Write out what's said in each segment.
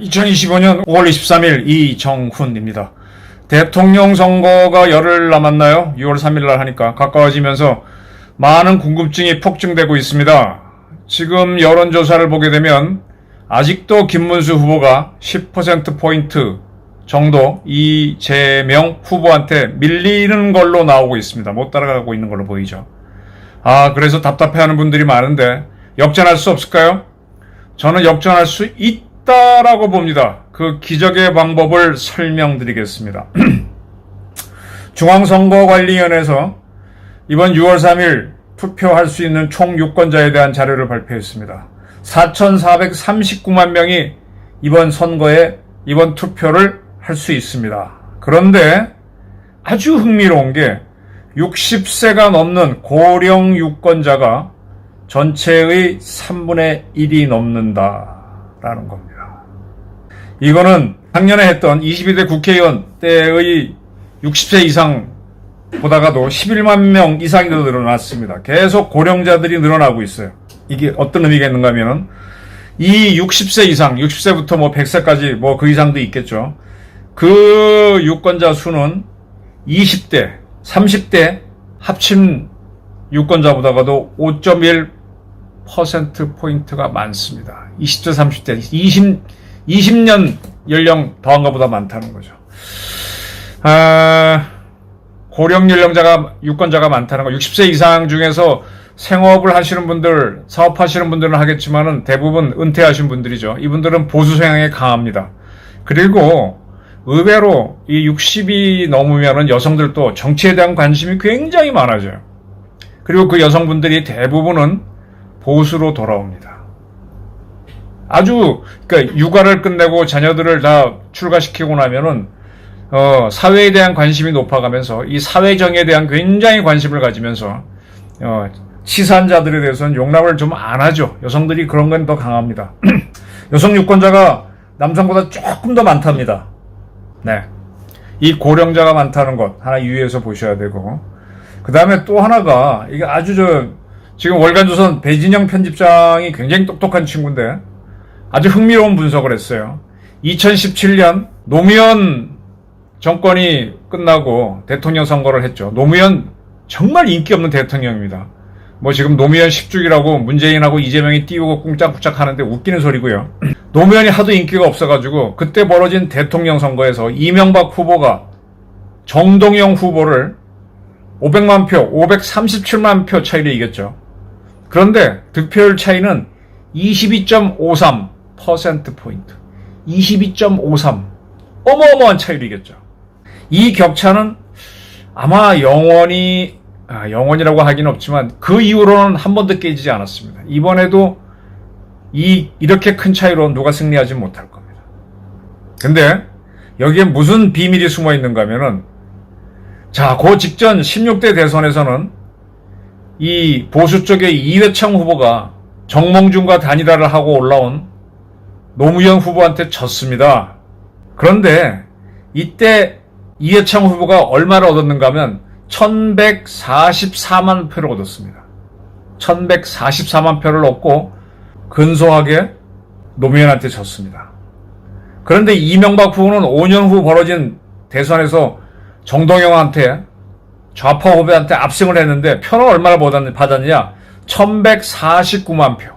2025년 5월 23일 이정훈입니다. 대통령 선거가 열흘 남았나요? 6월 3일 날 하니까 가까워지면서 많은 궁금증이 폭증되고 있습니다. 지금 여론조사를 보게 되면 아직도 김문수 후보가 10%포인트 정도 이재명 후보한테 밀리는 걸로 나오고 있습니다. 못 따라가고 있는 걸로 보이죠. 그래서 답답해하는 분들이 많은데 역전할 수 없을까요? 저는 역전할 수 있다라고 봅니다. 그 기적의 방법을 설명드리겠습니다. 중앙선거관리위원회에서 이번 6월 3일 투표할 수 있는 총 유권자에 대한 자료를 발표했습니다. 4,439만 명이 이번 선거에 이번 투표를 할 수 있습니다. 그런데 아주 흥미로운 게 60세가 넘는 고령 유권자가 전체의 3분의 1이 넘는다라는 겁니다. 이거는 작년에 했던 22대 국회의원 때의 60세 이상 보다가도 11만 명 이상이 더 늘어났습니다. 계속 고령자들이 늘어나고 있어요. 이게 어떤 의미가 있는가 하면은 이 60세 이상, 60세부터 100세까지 그 이상도 있겠죠. 그 유권자 수는 20대, 30대 합친 유권자보다가도 5.1%포인트가 많습니다. 20대, 30대, 20년 연령 더한 것보다 많다는 거죠. 고령 유권자가 많다는 거. 60세 이상 중에서 생업을 하시는 분들, 사업하시는 분들은 하겠지만은 대부분 은퇴하신 분들이죠. 이분들은 보수 성향에 강합니다. 그리고 의외로 이 60이 넘으면은 여성들도 정치에 대한 관심이 굉장히 많아져요. 그리고 그 여성분들이 대부분은 보수로 돌아옵니다. 그러니까 육아를 끝내고 자녀들을 다 출가시키고 나면은 사회에 대한 관심이 높아가면서 이 사회정에 대한 굉장히 관심을 가지면서 치사한 자들에 대해서는 용납을 좀 안 하죠. 여성들이 그런 건 더 강합니다. 여성 유권자가 남성보다 조금 더 많답니다. 네, 이 고령자가 많다는 것 하나 유의해서 보셔야 되고, 그 다음에 또 하나가 이게 지금 월간조선 배진영 편집장이 굉장히 똑똑한 친구인데 아주 흥미로운 분석을 했어요. 2017년 노무현 정권이 끝나고 대통령 선거를 했죠. 노무현 정말 인기 없는 대통령입니다. 지금 노무현 10주기라고 문재인하고 이재명이 띄우고 꿍짝꿍짝 하는데 웃기는 소리고요. 노무현이 하도 인기가 없어가지고 그때 벌어진 대통령 선거에서 이명박 후보가 정동영 후보를 500만 표, 537만 표 차이로 이겼죠. 그런데 득표율 차이는 22.53%포인트. 22.53. 어마어마한 차이로 이겼죠. 이 격차는 아마 영원이라고 하긴 없지만 그 이후로는 한 번도 깨지지 않았습니다. 이번에도 이렇게 큰 차이로 누가 승리하지 못할 겁니다. 근데 여기에 무슨 비밀이 숨어 있는가 하면은 그 직전 16대 대선에서는 이 보수 쪽의 이회창 후보가 정몽준과 단일화를 하고 올라온 노무현 후보한테 졌습니다. 그런데 이때 이회창 후보가 얼마를 얻었는가 하면 1144만 표를 얻었습니다. 1144만 표를 얻고 근소하게 노무현한테 졌습니다. 그런데 이명박 후보는 5년 후 벌어진 대선에서 정동영한테 좌파 후보한테 압승을 했는데 표는 얼마나 받았느냐? 1149만 표.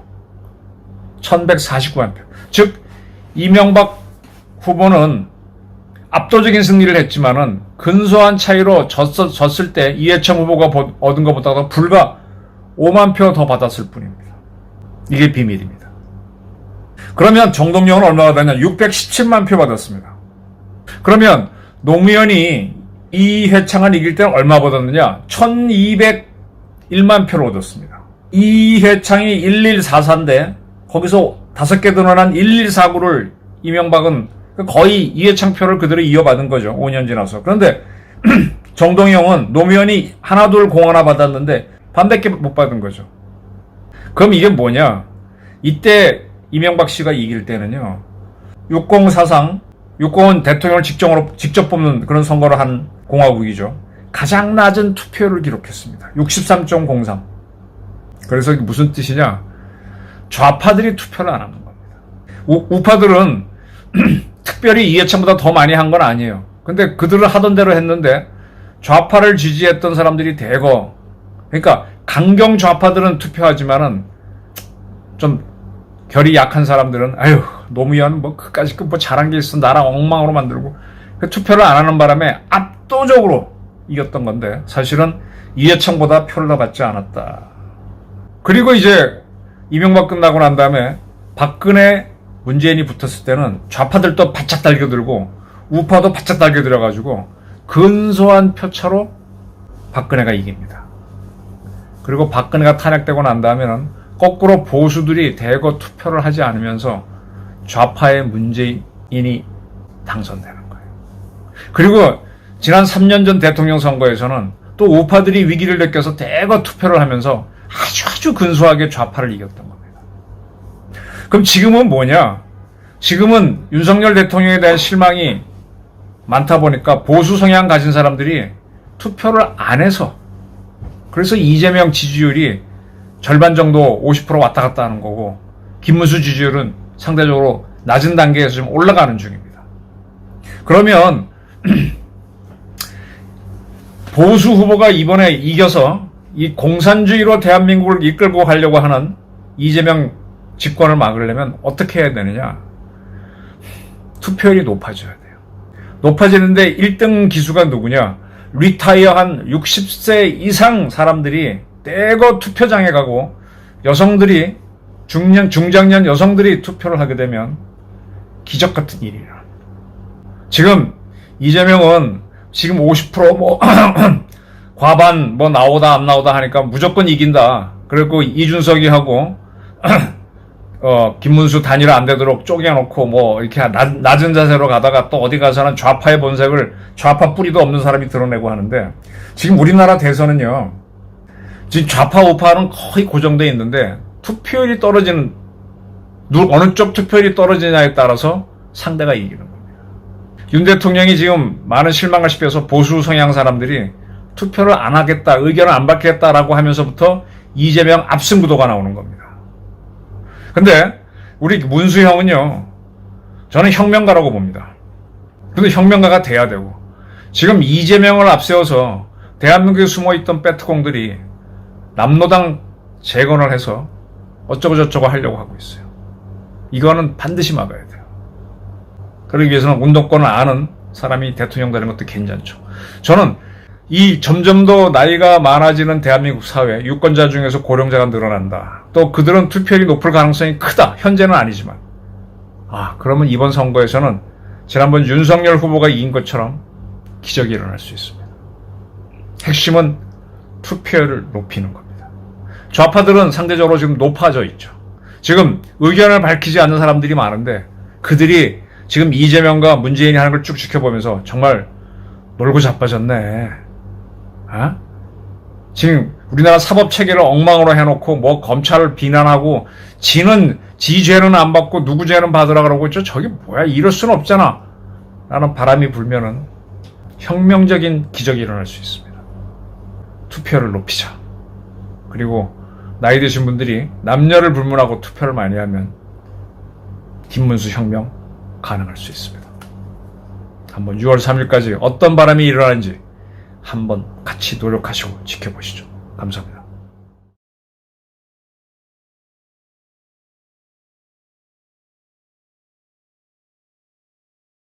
1149만 표. 즉 이명박 후보는 압도적인 승리를 했지만은 근소한 차이로 졌을 때 이회창 후보가 얻은 것보다 불과 5만 표 더 받았을 뿐입니다. 이게 비밀입니다. 그러면 정동영은 얼마나 받았냐? 617만 표 받았습니다. 그러면 노무현이 이회창을 이길 때는 얼마 받았느냐? 1201만 표를 얻었습니다. 이회창이 1144인데 거기서 5개 더 늘어난 1149를 이명박은 거의 이회창 표를 그대로 이어받은 거죠. 5년 지나서. 그런데 정동영은 노무현이 하나 둘 공 하나 받았는데 반밖에 못 받은 거죠. 그럼 이게 뭐냐? 이때 이명박 씨가 이길 때는요. 60 사상 유권 대통령을 직접 뽑는 그런 선거를 한 공화국이죠. 가장 낮은 투표율을 기록했습니다. 63.03. 그래서 이게 무슨 뜻이냐? 좌파들이 투표를 안 하는 겁니다. 우파들은 특별히 이해찬보다 더 많이 한 건 아니에요. 근데 그들은 하던 대로 했는데 좌파를 지지했던 사람들이 대거, 그러니까 강경 좌파들은 투표하지만은 좀 결이 약한 사람들은 아유 노무현 뭐 그까짓 뭐 잘한 게 있어 나라 엉망으로 만들고 그 투표를 안 하는 바람에 압도적으로 이겼던 건데 사실은 이해창보다 표를 더 받지 않았다. 그리고 이제 이명박 끝나고 난 다음에 박근혜 문재인이 붙었을 때는 좌파들도 바짝 달겨들고 우파도 바짝 달겨들어가지고 근소한 표차로 박근혜가 이깁니다. 그리고 박근혜가 탄핵되고 난 다음에는 거꾸로 보수들이 대거 투표를 하지 않으면서 좌파의 문재인이 당선되는 거예요. 그리고 지난 3년 전 대통령 선거에서는 또 우파들이 위기를 느껴서 대거 투표를 하면서 아주 근소하게 좌파를 이겼던 겁니다. 그럼 지금은 뭐냐? 지금은 윤석열 대통령에 대한 실망이 많다 보니까 보수 성향 가진 사람들이 투표를 안 해서 그래서 이재명 지지율이 절반 정도 50% 왔다 갔다 하는 거고 김문수 지지율은 상대적으로 낮은 단계에서 좀 올라가는 중입니다. 그러면 보수 후보가 이번에 이겨서 이 공산주의로 대한민국을 이끌고 가려고 하는 이재명 집권을 막으려면 어떻게 해야 되느냐? 투표율이 높아져야 돼요. 높아지는데 1등 기수가 누구냐? 리타이어한 60세 이상 사람들이 대거 투표장에 가고 여성들이 중장년 여성들이 투표를 하게 되면 기적 같은 일이 일어나. 지금 이재명은 지금 50% 과반 나오다 안 나오다 하니까 무조건 이긴다. 그리고 이준석이 하고 김문수 단일화 안 되도록 쪼개놓고 이렇게 낮은 자세로 가다가 또 어디 가서는 좌파의 본색을 좌파 뿌리도 없는 사람이 드러내고 하는데 지금 우리나라 대선은요. 지금 좌파 우파는 거의 고정되어 있는데 투표율이 떨어지는 어느 쪽 투표율이 떨어지냐에 따라서 상대가 이기는 겁니다. 윤 대통령이 지금 많은 실망을 시켜서 보수 성향 사람들이 투표를 안 하겠다, 의견을 안 받겠다라고 하면서부터 이재명 압승 구도가 나오는 겁니다. 근데 우리 문수 형은요, 저는 혁명가라고 봅니다. 근데 혁명가가 돼야 되고 지금 이재명을 앞세워서 대한민국에 숨어있던 빼트공들이 남로당 재건을 해서 어쩌고저쩌고 하려고 하고 있어요. 이거는 반드시 막아야 돼요. 그러기 위해서는 운동권을 아는 사람이 대통령 되는 것도 괜찮죠. 저는 이 점점 더 나이가 많아지는 대한민국 사회, 유권자 중에서 고령자가 늘어난다. 또 그들은 투표율이 높을 가능성이 크다. 현재는 아니지만. 그러면 이번 선거에서는 지난번 윤석열 후보가 이긴 것처럼 기적이 일어날 수 있습니다. 핵심은 투표율을 높이는 겁니다. 좌파들은 상대적으로 지금 높아져 있죠. 지금 의견을 밝히지 않는 사람들이 많은데 그들이 지금 이재명과 문재인이 하는 걸 쭉 지켜보면서 정말 놀고 자빠졌네. 지금 우리나라 사법체계를 엉망으로 해놓고 검찰을 비난하고 지 죄는 안 받고 누구 죄는 받으라 그러고 있죠. 저게 뭐야, 이럴 수는 없잖아 라는 바람이 불면은 혁명적인 기적이 일어날 수 있습니다. 투표를 높이자. 그리고 나이 드신 분들이 남녀를 불문하고 투표를 많이 하면 김문수 혁명 가능할 수 있습니다. 한번 6월 3일까지 어떤 바람이 일어나는지 한번 같이 노력하시고 지켜보시죠. 감사합니다.